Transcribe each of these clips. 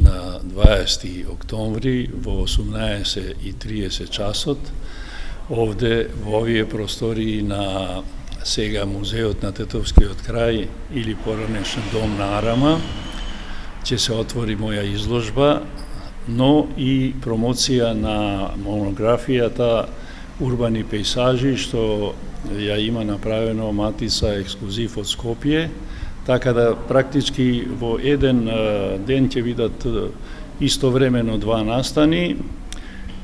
Na 20. oktobri во 18:30 часот овде во овие простории на сега музеот на Тетовскиот крај или поранешен дом на Арама ќе се отвори моја изложба, но и промоција на монографијата Урбани пејсажи што ја има направено Матица ексклузив од Скопје. Така да практички во еден ден ќе видат истовремено два настани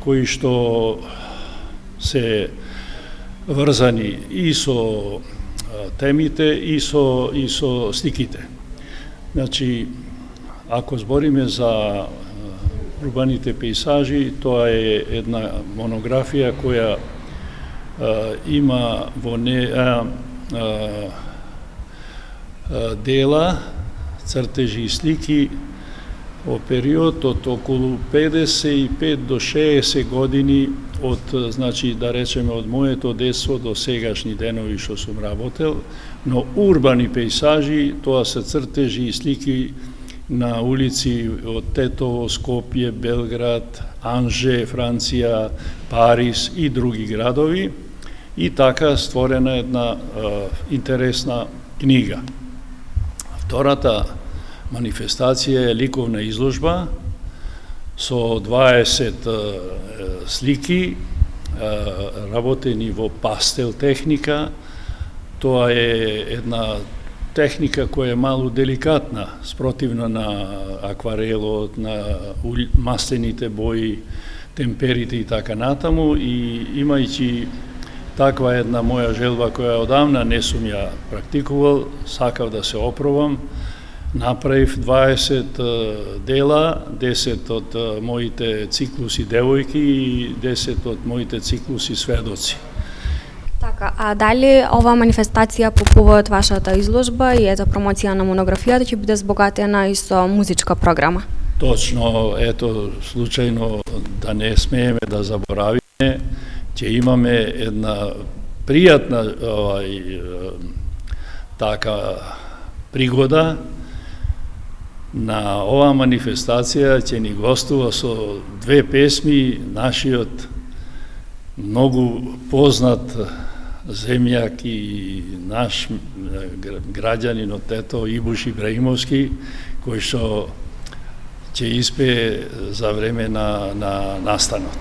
кои што се врзани и со темите и со сликите. Значи, ако збориме за урбаните пејсажи, тоа е една монографија која има во неја дела, цртежи и слики во период од околу 55 до 60 години од, значи, да речеме, од моето детство до сегашни денови што сум работел, но урбани пејсажи, тоа се цртежи и слики на улици од Тетово, Скопје, Белград, Анже, Франција, Париз и други градови, и така створена една интересна книга. Втората манифестација е ликовна изложба со 20 слики работени во пастел техника. Тоа е една техника која е малку деликатна, спротивна на акварелот, на маслените бои, темперите и така натаму, и имајќи таква една моја желба која одамна не сум ја практикувал, сакав да се опробам, направив 20 дела, 10 од моите циклуси девојки и 10 од моите циклуси сведоци. Така, а дали ова манифестација по повод вашата изложба и ета промоција на монографијата ќе биде збогатена и со музичка програма? Точно, ето, случајно да не смееме да заборавиме, ќе имаме една пријатна така пригода. На оваа манифестација ќе ни гостува со две песми нашиот многу познат земјак и наш граѓанин од Тетово Ибуш Ибраимовски, кој што ќе испее за време на настанот.